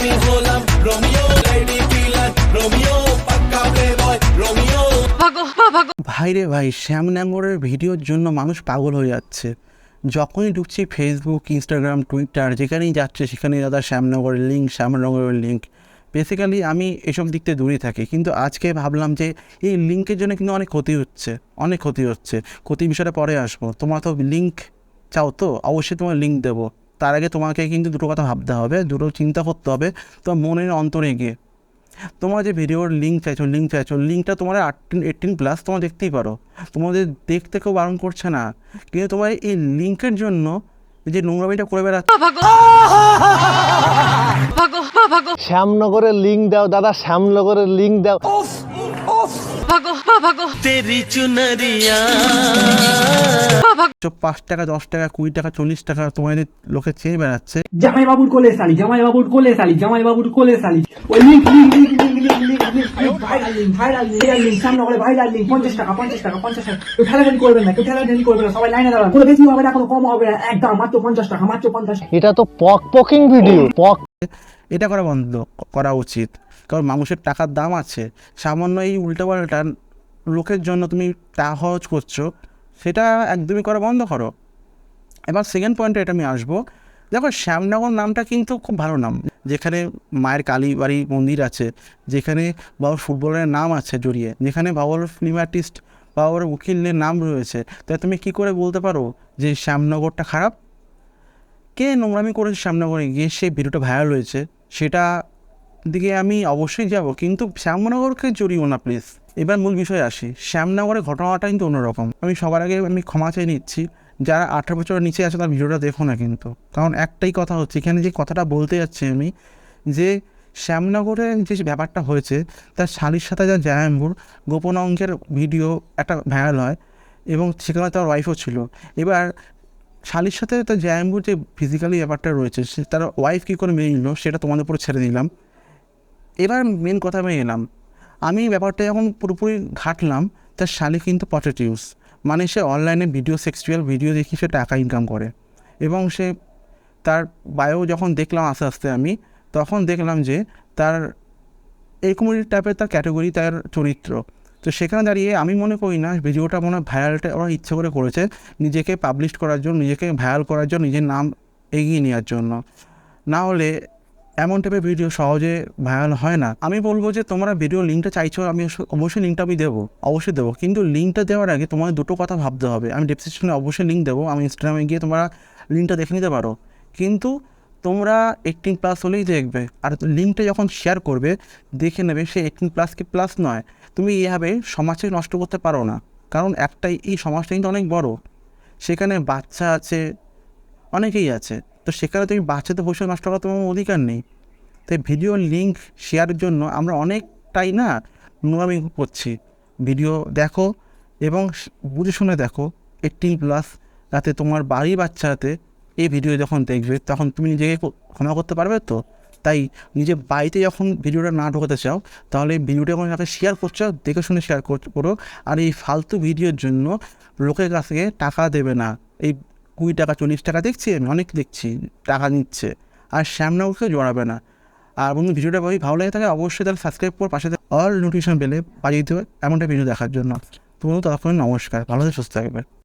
আমি হলাম Romeo, lady killer Romeo, পাক্কা প্লেবয় রোমিও। ভাই রে ভাই, শ্যামনগরের ভিডিওর জন্য মানুষ পাগল হয়ে যাচ্ছে। যখনই ঢুকছি ফেসবুক, ইনস্টাগ্রাম, টুইটার, যেখানেই যাচ্ছে সেখানেই দাদা শ্যামনগরের লিঙ্ক, শ্যামনগরের লিঙ্ক। বেসিক্যালি আমি এসব দিক থেকে দূরে থাকি, কিন্তু আজকে ভাবলাম যে এই লিঙ্কের জন্য কিন্তু অনেক ক্ষতি হচ্ছে, অনেক ক্ষতি হচ্ছে। ক্ষতির বিষয়টা পরে আসবো। তোমার তো লিঙ্ক চাও, তো অবশ্যই তোমার লিঙ্ক দেবো। তার আগে তোমাকে কিন্তু দুটো কথা ভাবতে হবে, দুটো চিন্তা করতে হবে তোমার মনের অন্তরে গিয়ে। তোমার যে ভিডিওর লিঙ্ক চাইছো, লিঙ্কটা তোমার 18+ তোমার দেখতেই পারো, তোমাদের দেখতে কেউ বারণ করছে না। কিন্তু তোমার এই লিঙ্কের জন্য যে নোংরামিটা করে বেড়াচ্ছে। শ্যামনগরের লিঙ্ক দাও দাদা, শ্যামনগরের লিঙ্ক দাও। তেরি চুনরিয়া 5 টাকা, 10 টাকা, 20 টাকা, 40 টাকা তোমাদের লোকে চেয়ে বেড়াচ্ছে। জামাই বাবুর কোলে সালি, জামাই বাবুর কোলে সালি, জামাই বাবুর কোলে সালি। ওই লিঙ্ক ভাইরাল লিঙ্ক শ্যামনগরে ভাইরাল লিঙ্ক 50 টাকা 50 টাকা 50 টাকা। কেউ ঠেলাঠেলি করবেন না, কেউ ঠেলাঠেলি করবেন না, সবাই লাইনে দাঁড়ান। কোনো বেশি হবে না, কোনো কম হবে না, একদম মাত্র 50 টাকা, মাত্র 50 টাকা। এটা তো পকিং ভিডিও। এটা করা বন্ধ করা উচিত, কারণ মানুষের টাকার দাম আছে। সামান্য এই উল্টোপাল্টা লোকের জন্য তুমি টাকা খরচ করছো, সেটা একদমই করা বন্ধ করো। এবার সেকেন্ড পয়েন্টে এটা আমি আসবো। দেখো, শ্যামনগর নামটা কিন্তু খুব ভালো নাম, যেখানে মায়ের কালীবাড়ি মন্দির আছে, যেখানে বাবার ফুটবলের নাম আছে জড়িয়ে, যেখানে বাবার ফিল্ম আর্টিস্ট, বাবার উকিলের নাম রয়েছে। তাই তুমি কী করে বলতে পারো যে শ্যামনগরটা খারাপ? কে নোংরামি করেছে শ্যামনগরে গিয়ে, সেই ভিডিওটা ভাইরাল হয়েছে, সেটা দিকে আমি অবশ্যই যাব, কিন্তু শ্যামনগরকে জড়িও না প্লিজ। এবার মূল বিষয়ে আসি। শ্যামনগরের ঘটনাটা কিন্তু অন্যরকম। আমি সবার আগে ক্ষমা চেয়ে নিচ্ছি, যারা 18 বছরের নিচে আছে তার ভিডিওটা দেখো না কিন্তু, কারণ একটাই কথা হচ্ছে এখানে, যে কথাটা বলতে যাচ্ছি আমি, যে শ্যামনগরে যে ব্যাপারটা হয়েছে, তার শালির সাথে যা জায়াম্বুর গোপন অঙ্কের ভিডিও একটা ভাইরাল হয়, এবং সেখানে তার ওয়াইফও ছিল। এবার শালির সাথে তার জায়াম্বুর যে ফিজিক্যালি ব্যাপারটা রয়েছে, সে তার ওয়াইফ কী করে মেনে নিল সেটা তোমাদের উপরে ছেড়ে দিলাম। এবার মেন কথা আমি এলাম, আমি ব্যাপারটা যখন পুরোপুরি ঘাটলাম, তার শালি কিন্তু পটেটিউস, মানে সে অনলাইনে সেক্সুয়াল ভিডিও দেখি সে টাকা ইনকাম করে। এবং সে তার বায়ো যখন দেখলাম আস্তে আস্তে আমি, তখন দেখলাম যে তার এরকম টাইপের তার ক্যাটাগরি, তার চরিত্র। তো সেখানে দাঁড়িয়ে আমি মনে করি না ভিডিওটা মনে হয় ভাইরালটা ওরা ইচ্ছে করে করেছে, নিজেকে পাবলিশ করার জন্য, নিজেকে ভাইরাল করার জন্য, নিজের নাম এগিয়ে নেওয়ার জন্য। না হলে এমন টাইপের ভিডিও সহজে ভাইরাল হয় না। আমি বলবো যে তোমরা ভিডিও লিঙ্কটা চাইছো, আমি অবশ্যই লিঙ্কটা আমি দেবো, অবশ্যই দেবো, কিন্তু লিঙ্কটা দেওয়ার আগে তোমাদের দুটো কথা ভাবতে হবে। আমি ডেসক্রিপশনে অবশ্যই লিঙ্ক দেবো, আমি ইনস্টাগ্রামে গিয়ে তোমরা লিঙ্কটা দেখে নিতে পারো, কিন্তু তোমরা 18+ হলেই দেখবে। আর লিঙ্কটা যখন শেয়ার করবে, দেখে নেবে সে 18+ কি প্লাস নয়। তুমি এইভাবে সমাজকে নষ্ট করতে পারো না, কারণ একটাই, এই সমাজটা কিন্তু অনেক বড়, সেখানে বাচ্চা আছে, অনেকেই আছে। তো সেখানে তুমি বাচ্চাদের ভবিষ্যৎ নষ্ট করার তোমার অধিকার নেই। তাই ভিডিও লিঙ্ক শেয়ারের জন্য আমরা অনেকটাই না নোংরামি করছি। ভিডিও দেখো এবং বুঝে শুনে দেখো, 18+, যাতে তোমার বাড়ির বাচ্চাতে এই ভিডিও যখন দেখবে তখন তুমি নিজেকে ক্ষমা করতে পারবে। তো তাই নিজের বাড়িতে যখন ভিডিওটা না ঢোকাতে চাও, তাহলে ভিডিওটা যখন যাতে শেয়ার করছো, দেখে শুনে শেয়ার করো। আর এই ফালতু ভিডিওর জন্য লোকের কাছ থেকে টাকা দেবে না। এই 20 টাকা 40 টাকা দেখছি, আমি অনেক দেখছি টাকা নিচ্ছে, আর শ্যামনগরকে জড়াবে না। আর বন্ধু, ভিডিওটা ভালো লাগে থাকে অবশ্যই তাহলে সাবস্ক্রাইব করে পাশে অল নোটিফিকেশন বেলে বাজিয়ে দেবে এমনটা ভিডিও দেখার জন্য। তো তখন নমস্কার, ভালো সুস্থ থাকবে।